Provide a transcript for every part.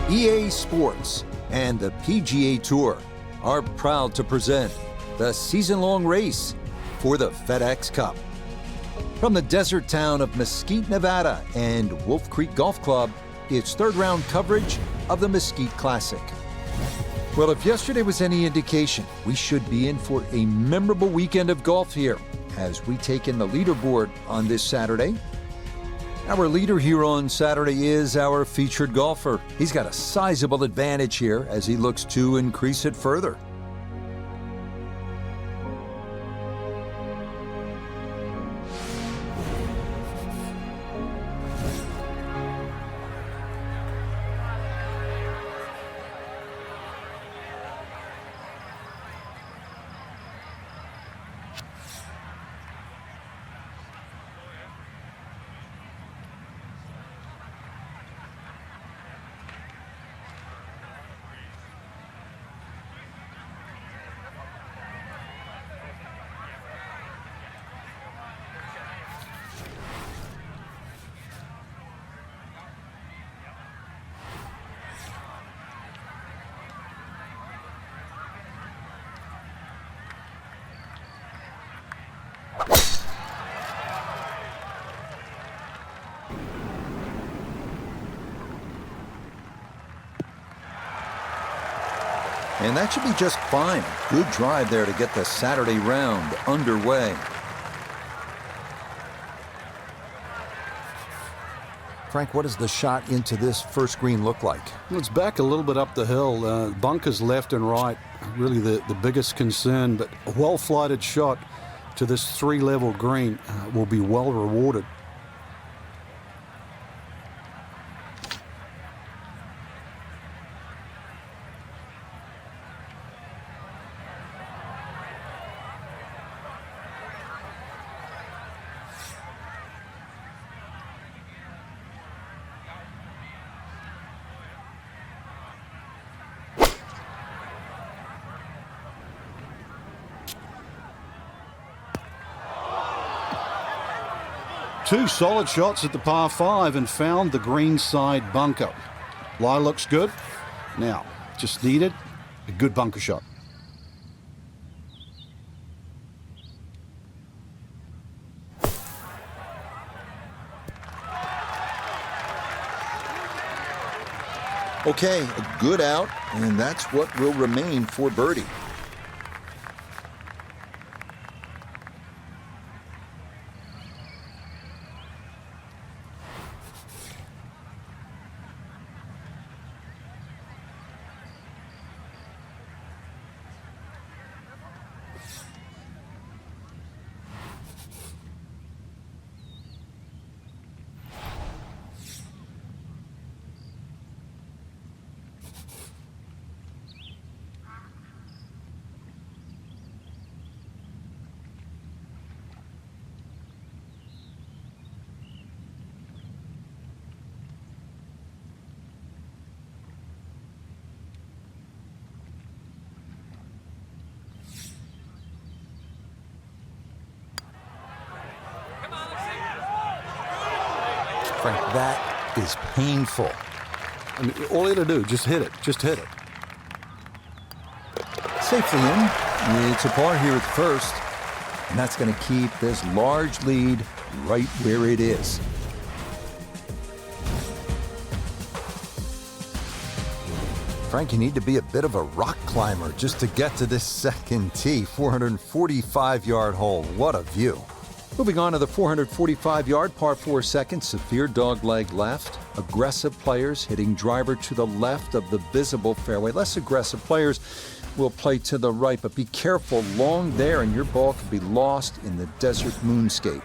EA Sports and the PGA Tour are proud to present the season-long race for the FedEx Cup. From the desert town of Mesquite, Nevada and Wolf Creek Golf Club, it's third-round coverage of the Mesquite Classic. Well, if yesterday was any indication, we should be in for a memorable weekend of golf here as we take in the leaderboard on this Saturday. Our leader here on Saturday is our featured golfer. He's got a sizable advantage here as he looks to increase it further. And that should be just fine. Good drive there to get the Saturday round underway. Frank, what does the shot into this first green look like? Well, it's back a little bit up the hill. Bunkers left and right, really the biggest concern. But a well-flighted shot to this three-level green will be well rewarded. Two solid shots at the par 5 and found the green side bunker. Lie looks good. Now, just needed a good bunker shot. Okay, a good out, and that's what will remain for birdie. Frank, that is painful. I mean, all you got to do, just hit it. Just hit it. Safely in. It's a par here at first, and that's going to keep this large lead right where it is. Frank, you need to be a bit of a rock climber just to get to this second tee. 445-yard hole. What a view. Moving on to the 445-yard par 4 second, severe dogleg left. Aggressive players hitting driver to the left of the visible fairway. Less aggressive players will play to the right, but be careful long there and your ball could be lost in the desert moonscape.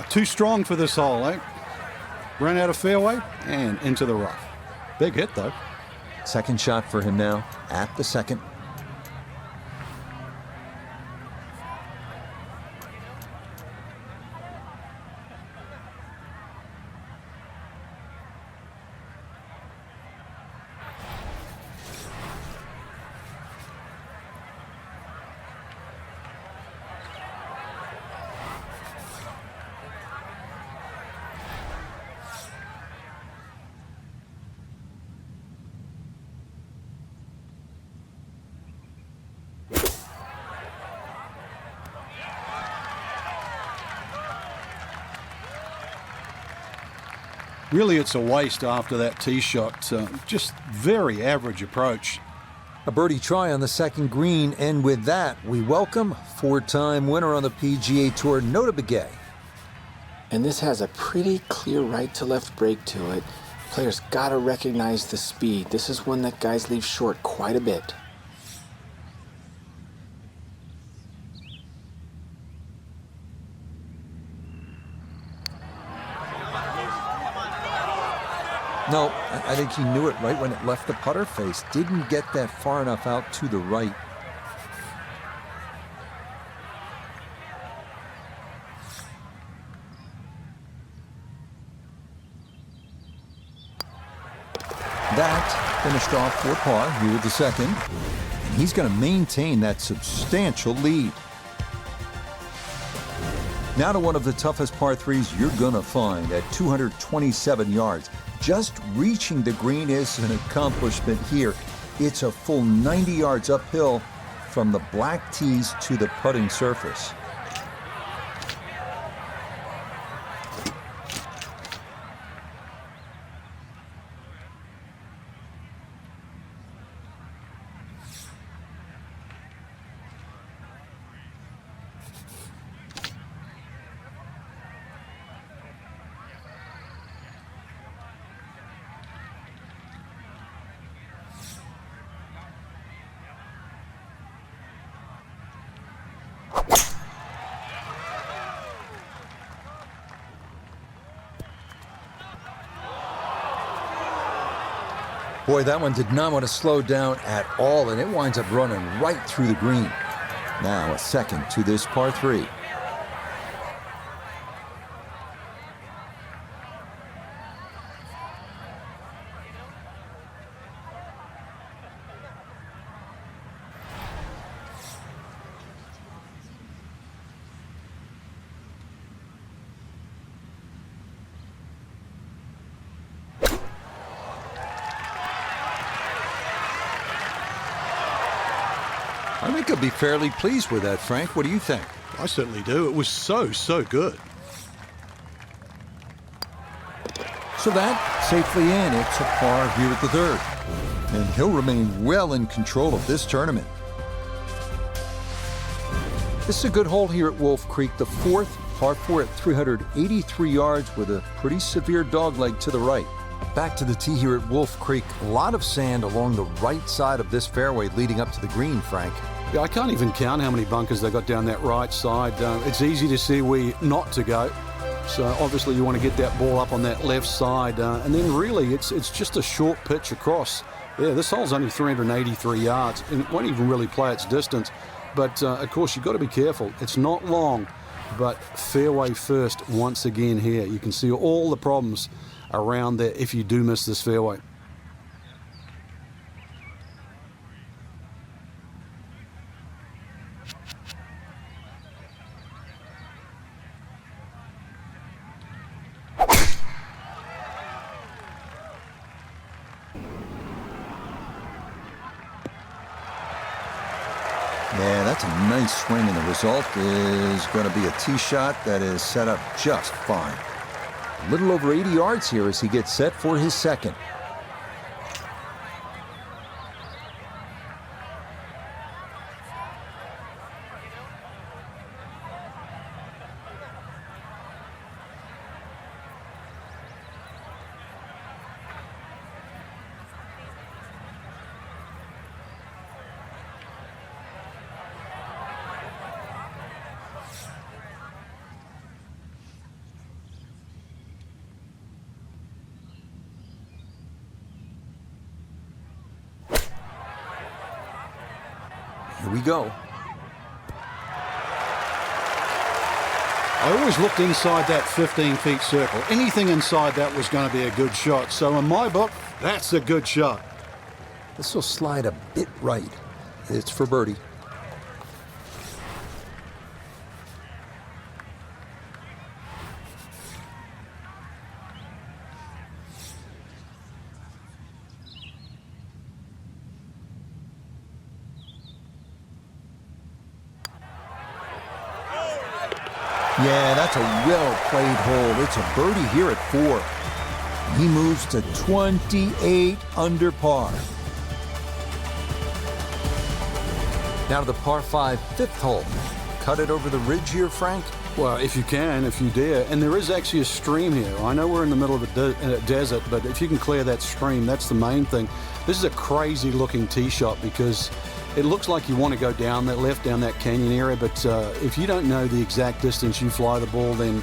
Too strong for this hole, eh? Ran out of fairway and into the rough. Big hit, though. Second shot for him now at the second. Really, it's a waste after that tee shot. Just very average approach. A birdie try on the second green, and with that, we welcome four-time winner on the PGA Tour, Nota Begay. And this has a pretty clear right to left break to it. Players gotta recognize the speed. This is one that guys leave short quite a bit. No, I think he knew it right when it left the putter face. Didn't get that far enough out to the right. That finished off for par here with the second. And he's going to maintain that substantial lead. Now to one of the toughest par threes you're going to find at 227 yards. Just reaching the green is an accomplishment here. It's a full 90 yards uphill from the black tees to the putting surface. Boy, that one did not want to slow down at all, and it winds up running right through the green. Now a second to this par three. I think he'll be fairly pleased with that, Frank. What do you think? I certainly do. It was so good. So that safely in. It's a par here at the third. And he'll remain well in control of this tournament. This is a good hole here at Wolf Creek, the fourth, par 4 at 383 yards with a pretty severe dogleg to the right. Back to the tee here at Wolf Creek. A lot of sand along the right side of this fairway leading up to the green, Frank. Yeah, I can't even count how many bunkers they got down that right side. It's easy to see where not to go. So obviously you want to get that ball up on that left side. And then really it's just a short pitch across. Yeah, this hole's only 383 yards and it won't even really play its distance. But of course you've got to be careful. It's not long, but fairway first once again here. You can see all the problems around there if you do miss this fairway. Yeah, that's a nice swing, and the result is going to be a tee shot that is set up just fine. A little over 80 yards here as he gets set for his second. Here we go. I always looked inside that 15-feet circle. Anything inside that was going to be a good shot. So in my book, that's a good shot. This will slide a bit right. It's for birdie. Yeah, that's a well-played hole. It's a birdie here at 4. He moves to 28 under par. Now to the par 5 fifth hole. Cut it over the ridge here, Frank? Well, if you can, if you dare. And there is actually a stream here. I know we're in the middle of a desert, but if you can clear that stream, that's the main thing. This is a crazy-looking tee shot because it looks like you want to go down that left, down that canyon area, but if you don't know the exact distance you fly the ball, then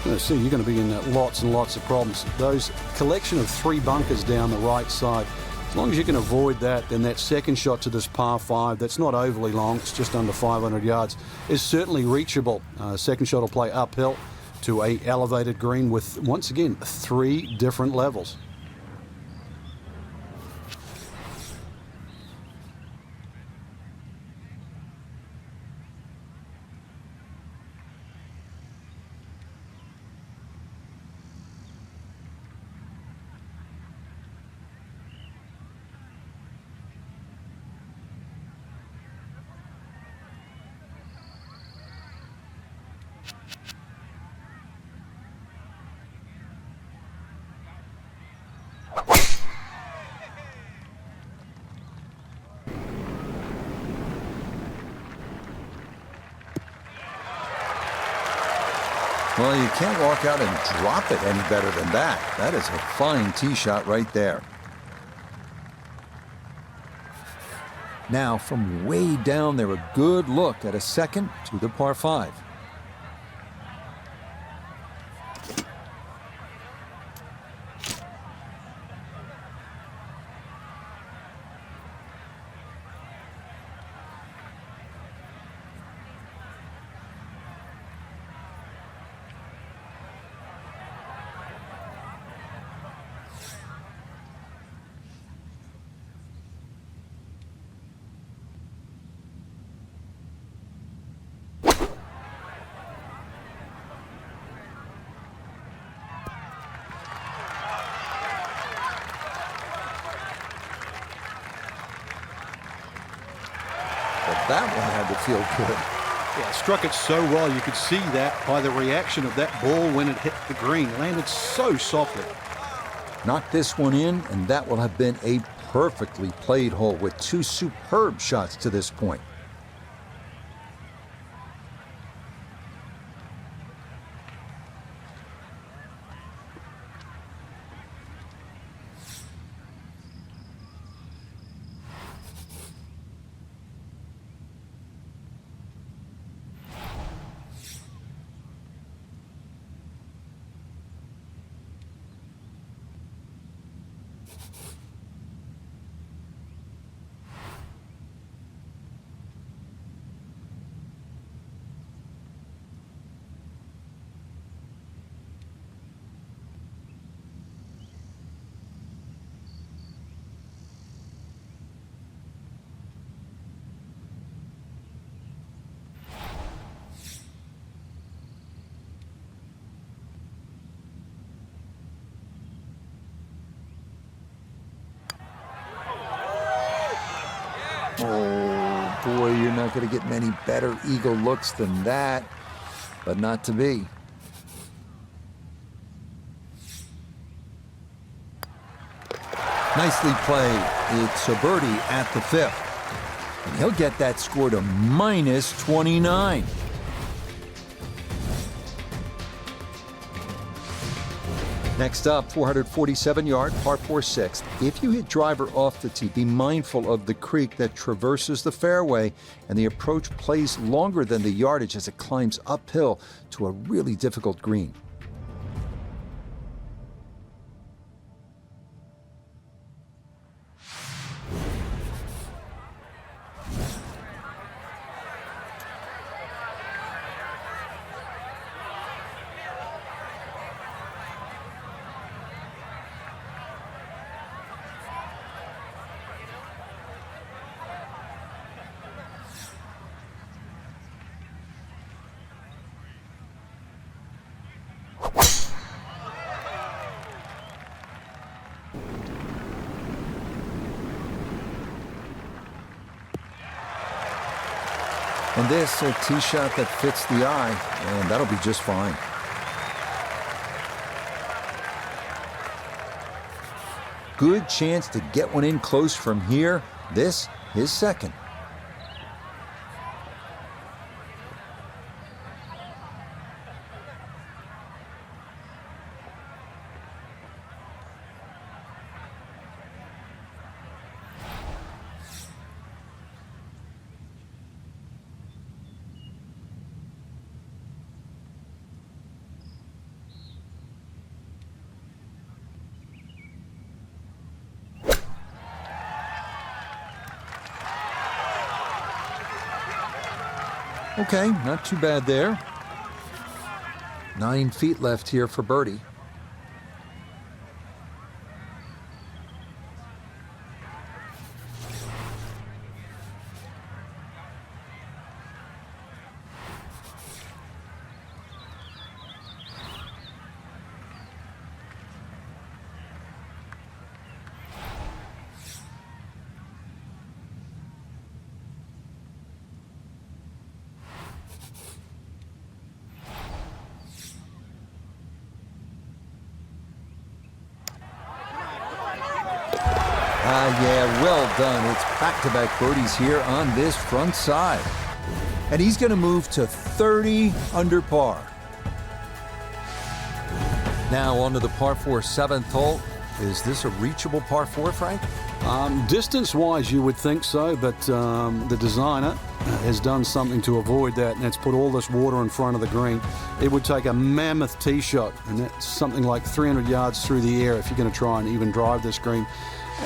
you're going to be in lots and lots of problems. Those collection of 3 bunkers down the right side, as long as you can avoid that, then that second shot to this par 5, that's not overly long, it's just under 500 yards, is certainly reachable. Second shot will play uphill to a elevated green with, once again, 3 different levels. Well, you can't walk out and drop it any better than that. That is a fine tee shot right there. Now, from way down there, a good look at a second to the par 5. That one had to feel good. Yeah, struck it so well. You could see that by the reaction of that ball when it hit the green. Landed so softly. Knocked this one in, and that will have been a perfectly played hole with 2 superb shots to this point. Oh, boy, you're not going to get many better eagle looks than that, but not to be. Nicely played. It's a birdie at the 5th. And he'll get that score to minus 29. Next up, 447-yard par 4 6th. If you hit driver off the tee, be mindful of the creek that traverses the fairway, and the approach plays longer than the yardage as it climbs uphill to a really difficult green. And this, a tee shot that fits the eye, and that'll be just fine. Good chance to get one in close from here. This, his second. Okay, not too bad there. 9 feet left here for birdie. Yeah, well done. It's back-to-back birdies here on this front side. And he's going to move to 30 under par. Now on to the par 4 7th hole. Is this a reachable par 4, Frank? Distance-wise, you would think so, but the designer has done something to avoid that, and it's put all this water in front of the green. It would take a mammoth tee shot, and that's something like 300 yards through the air if you're going to try and even drive this green.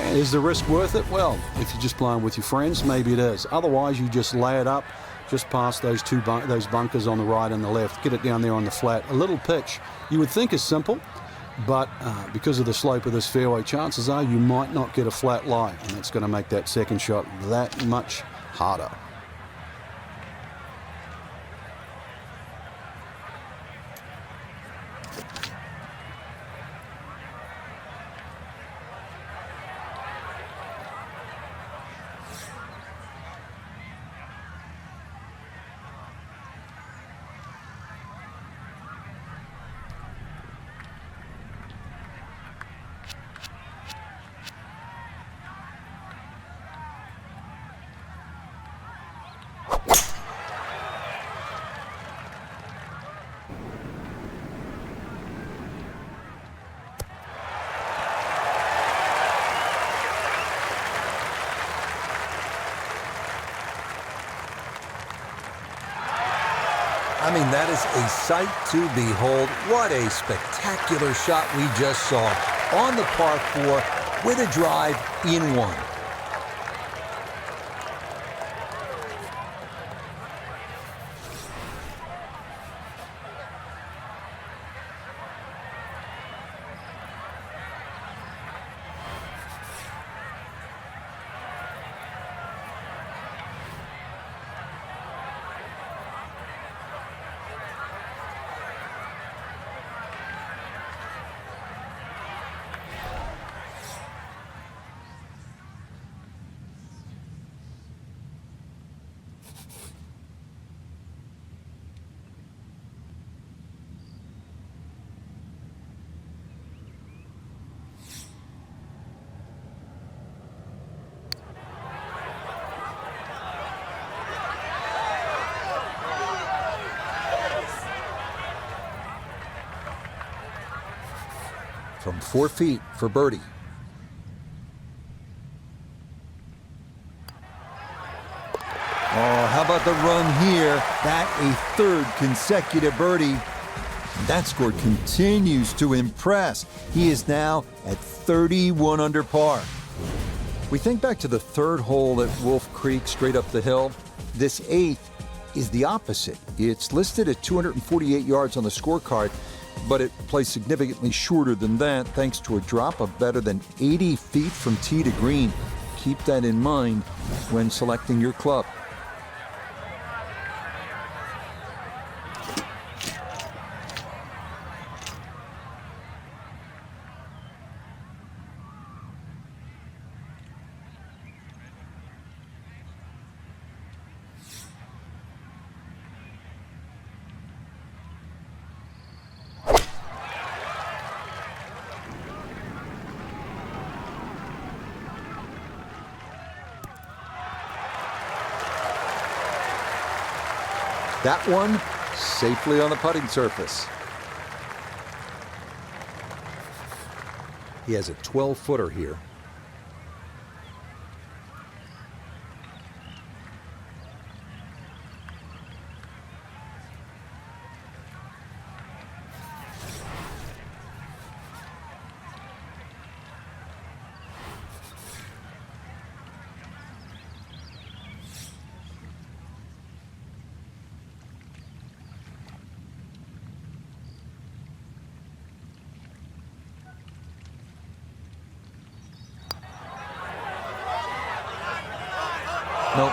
Is the risk worth it? Well, if you're just playing with your friends, maybe it is. Otherwise, you just lay it up just past those those bunkers on the right and the left. Get it down there on the flat. A little pitch you would think is simple, but because of the slope of this fairway, chances are you might not get a flat lie, and that's going to make that second shot that much harder. I mean, that is a sight to behold. What a spectacular shot we just saw on the par 4 with a drive in one. From 4 feet for birdie. Oh, how about the run here? That a third consecutive birdie. That score continues to impress. He is now at 31 under par. We think back to the third hole at Wolf Creek straight up the hill. This 8th is the opposite. It's listed at 248 yards on the scorecard, but it plays significantly shorter than that thanks to a drop of better than 80 feet from tee to green. Keep that in mind when selecting your club. That one safely on the putting surface. He has a 12-footer here. Nope.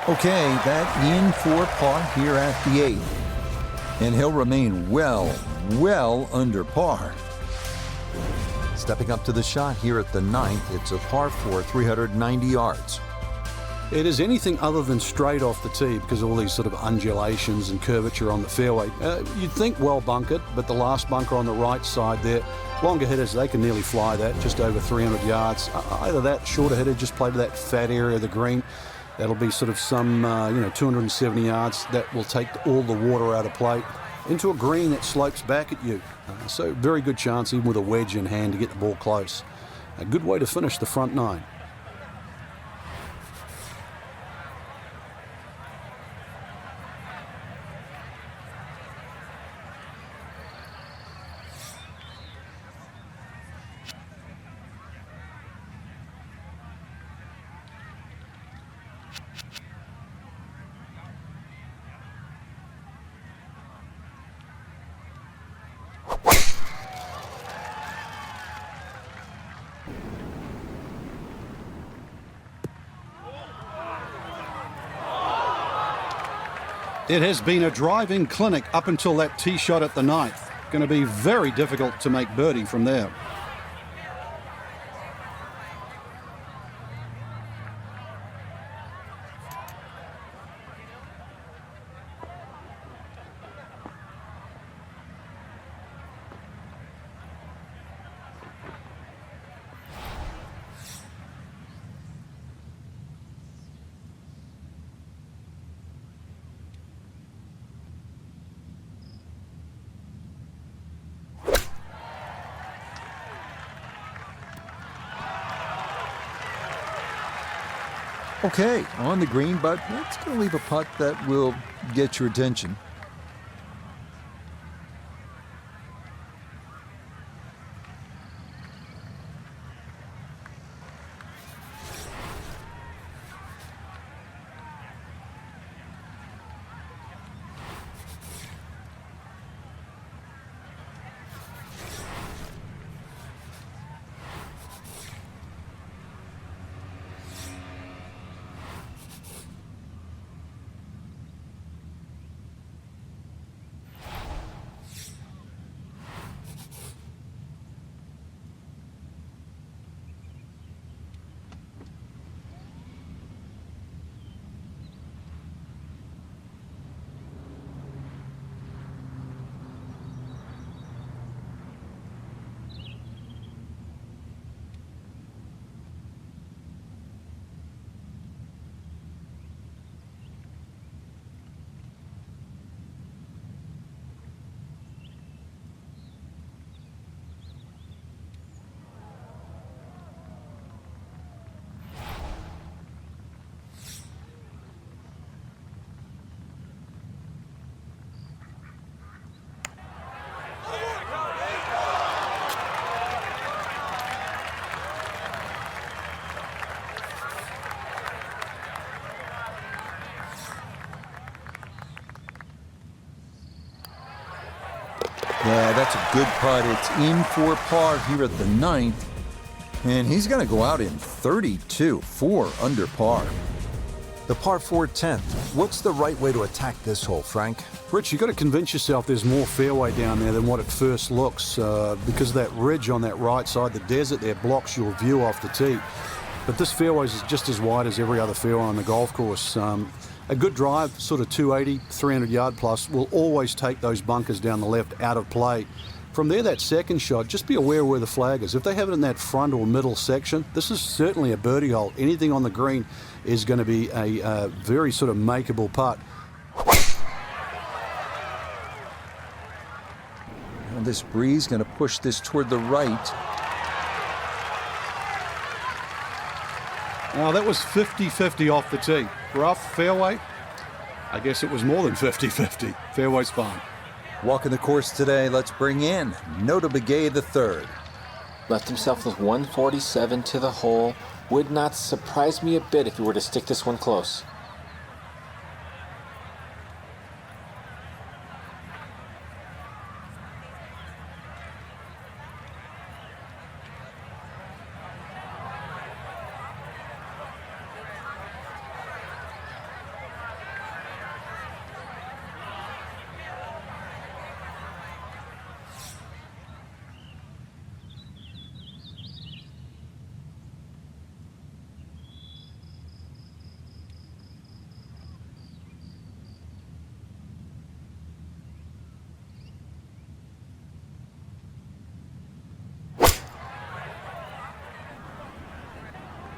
Okay, that in for par here at the 8th. And he'll remain well under par. Stepping up to the shot here at the 9th, it's a par 4, 390 yards. It is anything other than straight off the tee because of all these sort of undulations and curvature on the fairway. You'd think well bunkered, but the last bunker on the right side there, longer hitters, they can nearly fly that, just over 300 yards. Either that, shorter hitter, just play to that fat area of the green. That'll be sort of some, 270 yards. That will take all the water out of play into a green that slopes back at you. So very good chance, even with a wedge in hand, to get the ball close. A good way to finish the front 9. It has been a driving clinic up until that tee shot at the 9th. Going to be very difficult to make birdie from there. Okay, on the green, but it's going to leave a putt that will get your attention. Yeah, that's a good putt. It's in for par here at the 9th. And he's going to go out in 32, 4 under par. The par 4 10th. What's the right way to attack this hole, Frank? Rich, you've got to convince yourself there's more fairway down there than what it first looks because of that ridge on that right side. The desert there blocks your view off the tee. But this fairway is just as wide as every other fairway on the golf course. A good drive, sort of 280, 300 yard plus, will always take those bunkers down the left out of play. From there, that second shot, just be aware where the flag is. If they have it in that front or middle section, this is certainly a birdie hole. Anything on the green is going to be a very sort of makeable putt. And this breeze going to push this toward the right. Now, that was 50-50 off the tee. Rough, fairway. I guess it was more than 50-50. Fairway's fine. Walking the course today, let's bring in Nota Begay III. Left himself with 147 to the hole. Would not surprise me a bit if he were to stick this one close.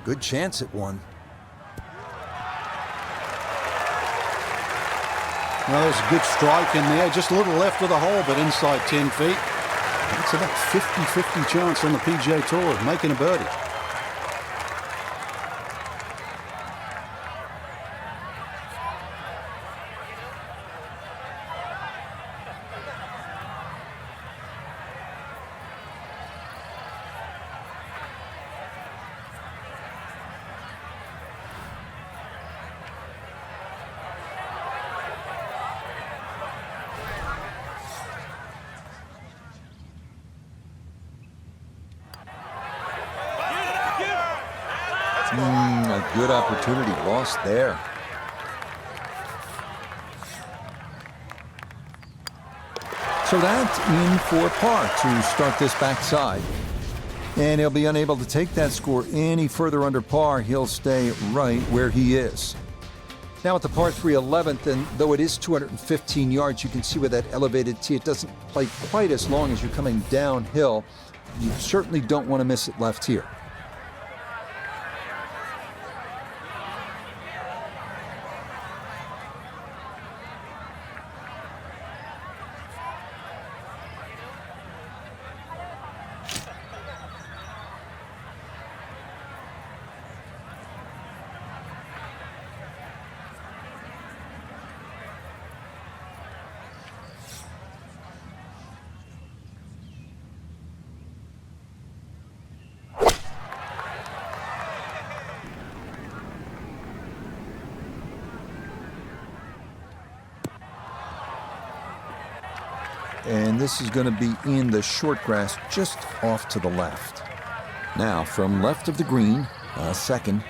Good chance at one. Well, there's a good strike in there. Just a little left of the hole, but inside 10 feet. It's about 50-50 chance on the PGA Tour of making a birdie. A good opportunity lost there. So that's in for par to start this backside. And he'll be unable to take that score any further under par. He'll stay right where he is. Now at the par 3 11th, and though it is 215 yards, you can see with that elevated tee, it doesn't play quite as long as you're coming downhill. You certainly don't want to miss it left here. And this is going to be in the short grass just off to the left. Now from left of the green, a second.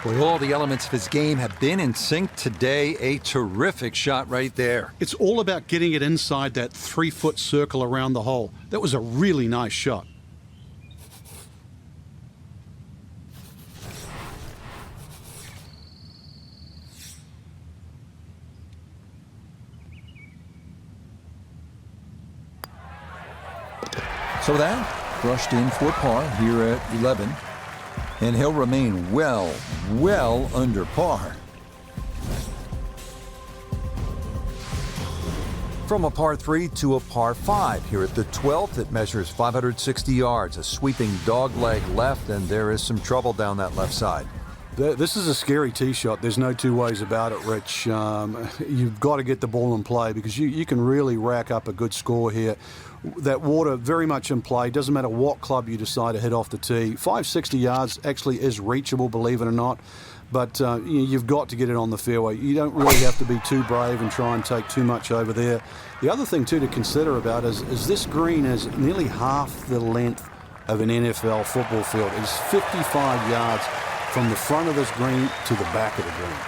Boy, all the elements of his game have been in sync today. A terrific shot right there. It's all about getting it inside that 3-foot circle around the hole. That was a really nice shot. So that brushed in for par here at 11. And he'll remain well under par. From a par 3 to a par 5 here at the 12th. It measures 560 yards, a sweeping dogleg left, and there is some trouble down that left side. This is a scary tee shot. There's no two ways about it, Rich. You've got to get the ball in play because you can really rack up a good score here. That water very much in play. Doesn't matter what club you decide to hit off the tee. 560 yards actually is reachable, believe it or not. but you've got to get it on the fairway. You don't really have to be too brave and try and take too much over there. The other thing, too, to consider about is this green is nearly half the length of an NFL football field. It's 55 yards from the front of this green to the back of the green.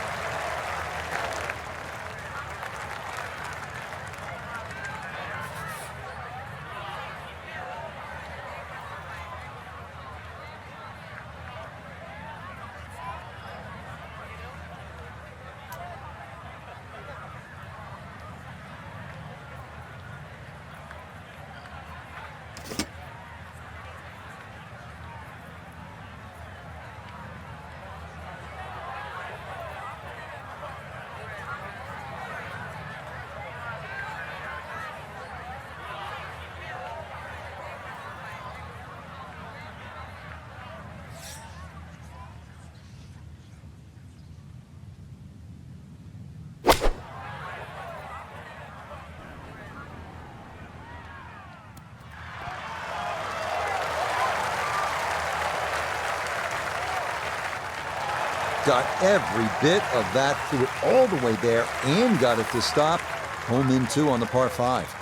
Got every bit of that, threw it all the way there and got it to stop. Home in 2 on the par 5.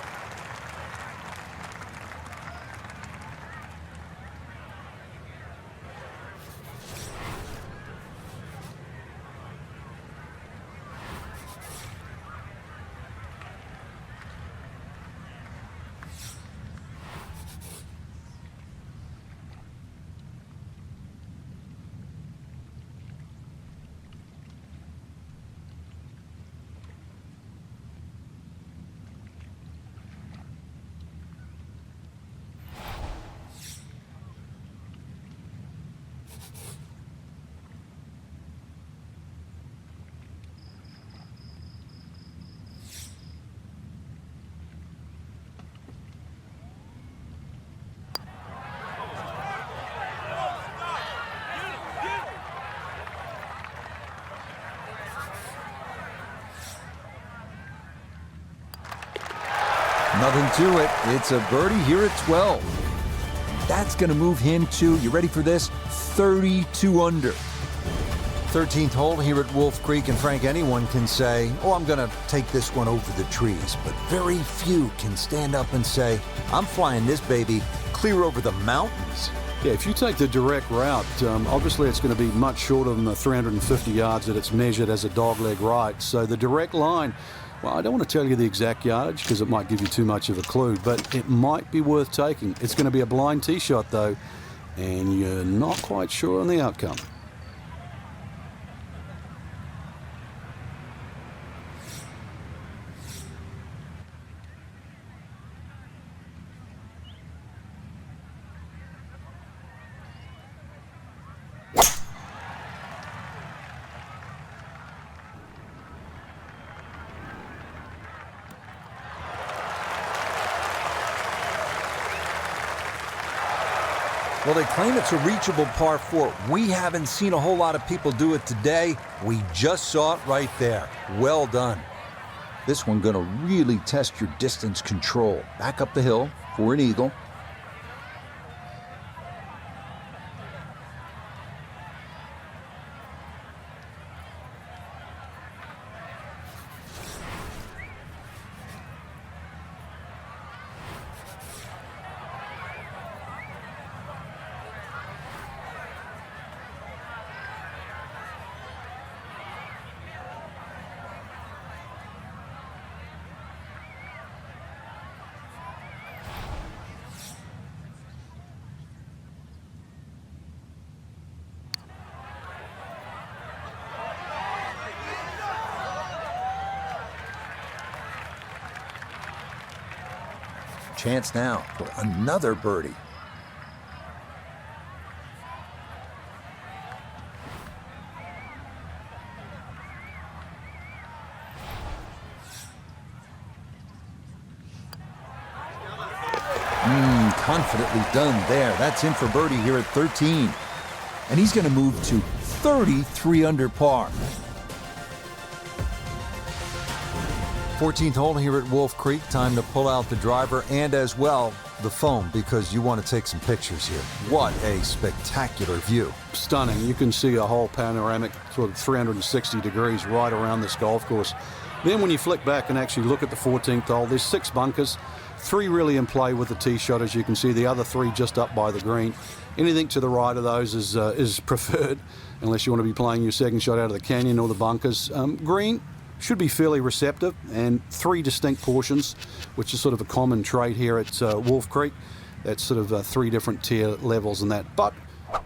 Nothing to it. It's a birdie here at 12. That's going to move him to, you ready for this? 32 under. 13th hole here at Wolf Creek, and Frank, anyone can say, oh, I'm going to take this one over the trees, but very few can stand up and say, I'm flying this baby clear over the mountains. Yeah, if you take the direct route, obviously it's going to be much shorter than the 350 yards that it's measured as a dogleg right. So the direct line, well, I don't want to tell you the exact yardage because it might give you too much of a clue, but it might be worth taking. It's going to be a blind tee shot, though, and you're not quite sure on the outcome. Well, they claim it's a reachable par 4. We haven't seen a whole lot of people do it today. We just saw it right there. Well done. This one going to really test your distance control. Back up the hill for an eagle. Chance now for another birdie. Confidently done there. That's in for birdie here at 13. And he's going to move to 33 under par. 14th hole here at Wolf Creek. Time to pull out the driver and as well the phone because you want to take some pictures here. What a spectacular view. Stunning. You can see a whole panoramic sort of 360 degrees right around this golf course. Then when you flick back and actually look at the 14th hole, there's 6 bunkers, 3 really in play with the tee shot, as you can see, the other 3 just up by the green. Anything to the right of those is preferred, unless you want to be playing your second shot out of the canyon or the bunkers. Green should be fairly receptive, and 3 distinct portions, which is sort of a common trait here at Wolf Creek. That's sort of 3 different tier levels in that. But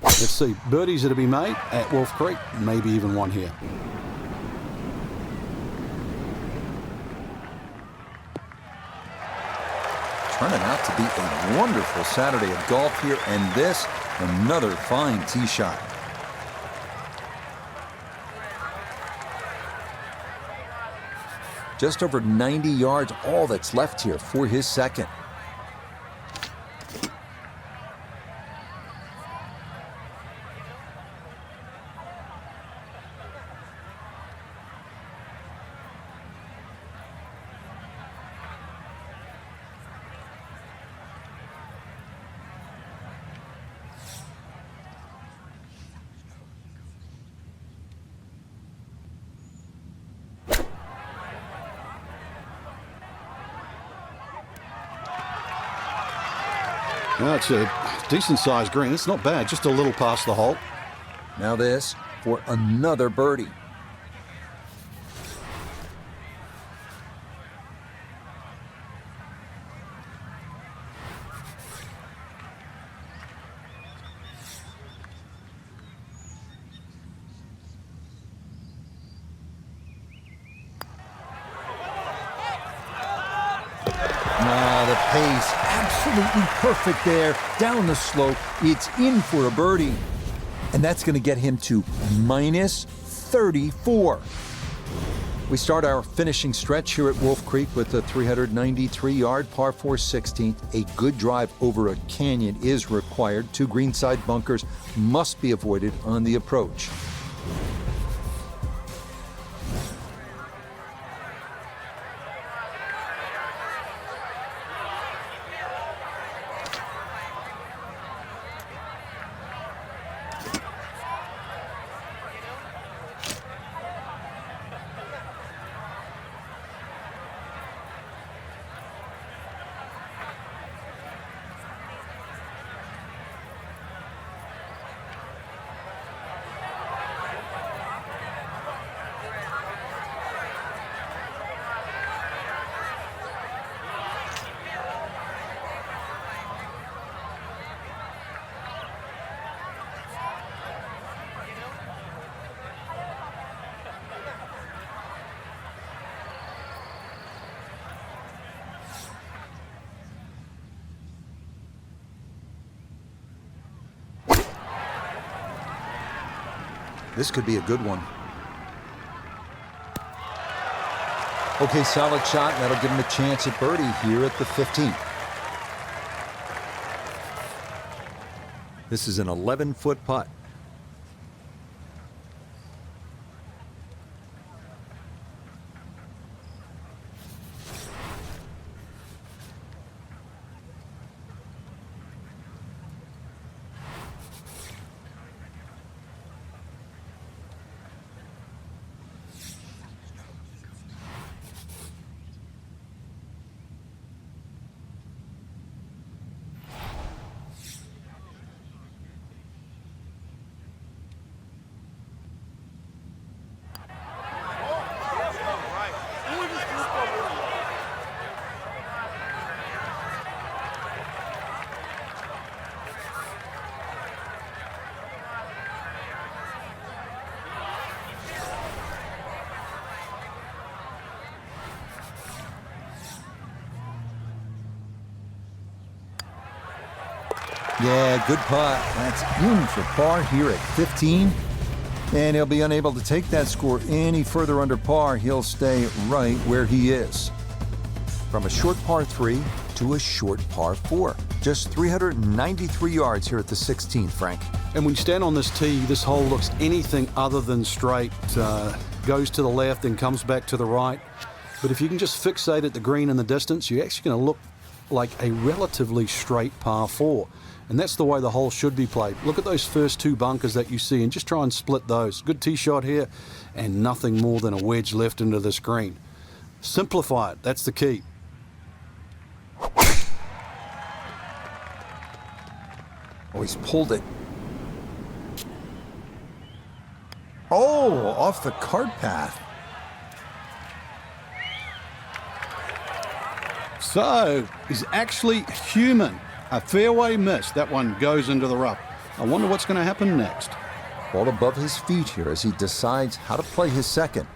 let's see, birdies are to be made at Wolf Creek, maybe even one here. Turning out to be a wonderful Saturday of golf here, and this, another fine tee shot. Just over 90 yards, all that's left here for his second. Well, it's a decent-sized green. It's not bad, just a little past the hole. Now this for another birdie. The pace, absolutely perfect there. Down the slope, it's in for a birdie. And that's going to get him to minus 34. We start our finishing stretch here at Wolf Creek with a 393-yard par 4 16th. A good drive over a canyon is required. 2 greenside bunkers must be avoided on the approach. This could be a good one. Okay, solid shot. That'll give him a chance at birdie here at the 15th. This is an 11-foot putt. Yeah, good putt. That's in for par here at 15. And he'll be unable to take that score any further under par. He'll stay right where he is. From a short par 3 to a short par 4. Just 393 yards here at the 16th, Frank. And when you stand on this tee, this hole looks anything other than straight. Goes to the left and comes back to the right. But if you can just fixate at the green in the distance, you're actually going to look like a relatively straight par 4. And that's the way the hole should be played. Look at those first 2 bunkers that you see and just try and split those. Good tee shot here and nothing more than a wedge left into this green. Simplify it. That's the key. Oh, he's pulled it. Oh, off the cart path. So, he's actually human. A fairway miss. That one goes into the rough. I wonder what's going to happen next. Ball above his feet here as he decides how to play his second.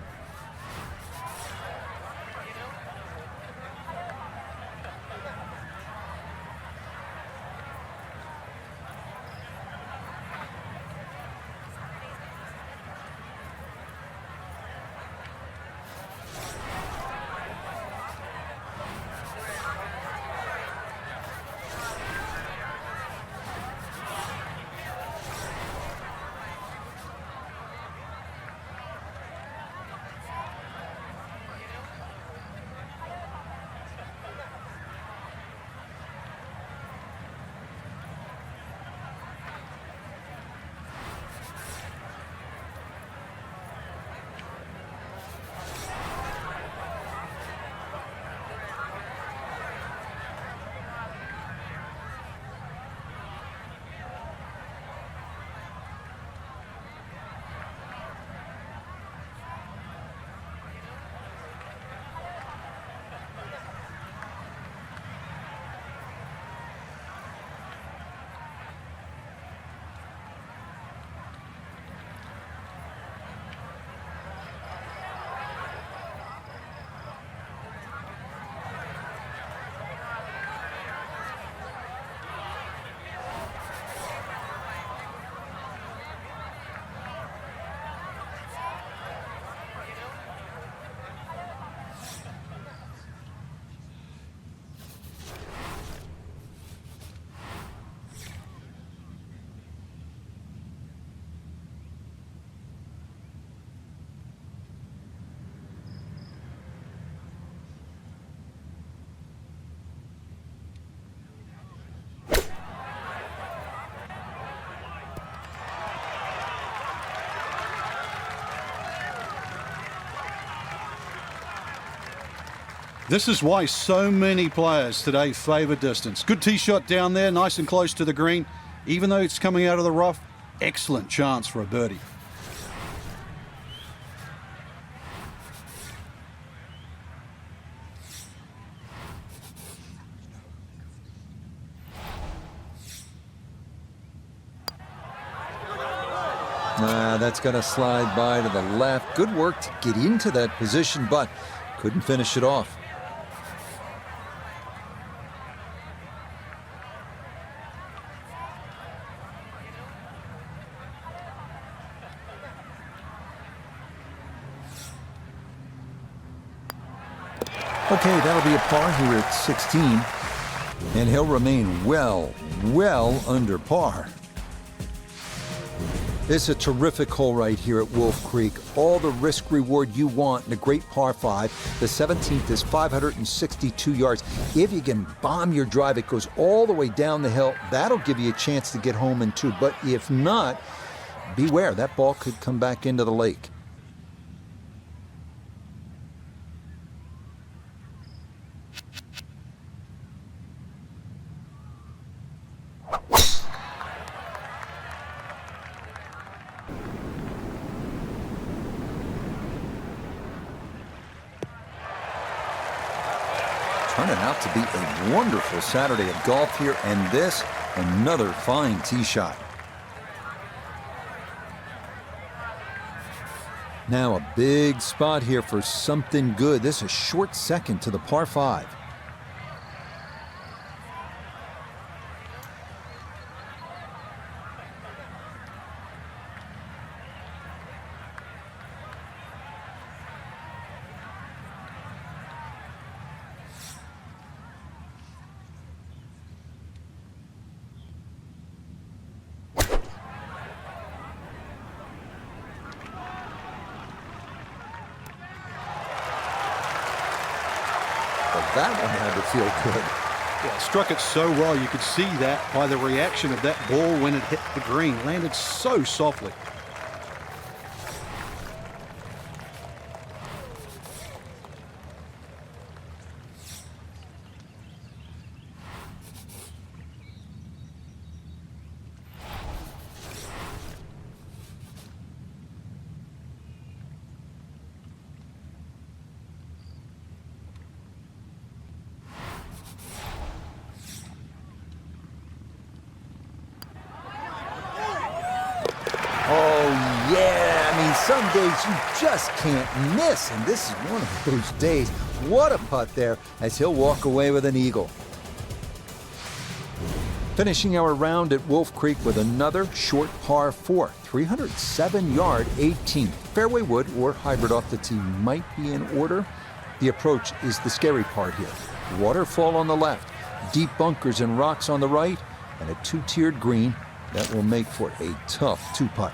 This is why so many players today favour distance. Good tee shot down there, nice and close to the green. Even though it's coming out of the rough, excellent chance for a birdie. That's going to slide by to the left. Good work to get into that position, but couldn't finish it off. Okay, that'll be a par here at 16. And he'll remain well under par. This is a terrific hole right here at Wolf Creek. All the risk reward you want in a great par 5. The 17th is 562 yards. If you can bomb your drive, it goes all the way down the hill. That'll give you a chance to get home in 2. But if not, beware, that ball could come back into the lake. Turning out to be a wonderful Saturday of golf here, and this, another fine tee shot. Now a big spot here for something good. This is a short second to the par 5. That one had to feel good. Yeah, struck it so well. You could see that by the reaction of that ball when it hit the green. Landed so softly. Oh, yeah. I mean, some days you just can't miss, and this is one of those days. What a putt there as he'll walk away with an eagle. Finishing our round at Wolf Creek with another short par 4, 307-yard 18. Fairway wood or hybrid off the tee might be in order. The approach is the scary part here. Waterfall on the left, deep bunkers and rocks on the right, and a two-tiered green that will make for a tough two-putt.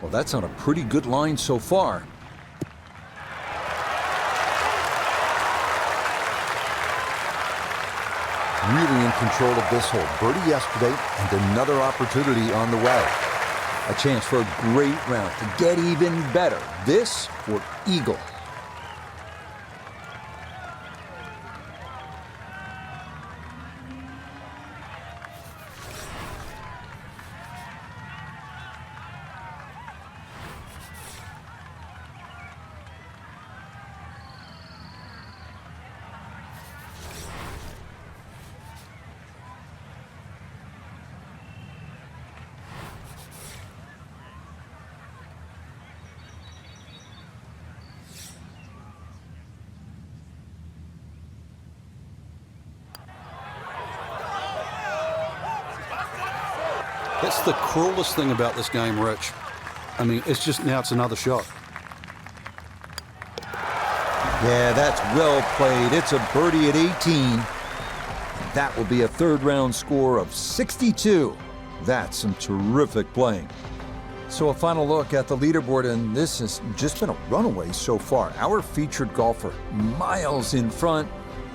Well, that's on a pretty good line so far. Really in control of this hole. Birdie yesterday and another opportunity on the way. A chance for a great round to get even better. This for eagle. That's the cruelest thing about this game, Rich. I mean, it's another shot. Yeah, that's well played. It's a birdie at 18. That will be a third round score of 62. That's some terrific playing. So a final look at the leaderboard, and this has just been a runaway so far. Our featured golfer miles in front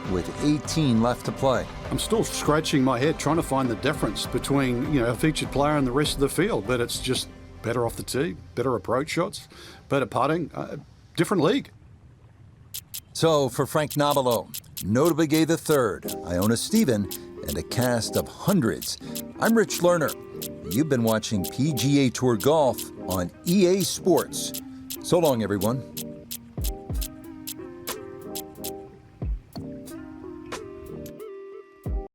with 18 left to play. I'm still scratching my head trying to find the difference between, a featured player and the rest of the field, but it's just better off the tee, better approach shots, better putting, different league. So for Frank Nobilo, Notable Gay III, Iona Stephen, and a cast of hundreds, I'm Rich Lerner. You've been watching PGA Tour Golf on EA Sports. So long, everyone.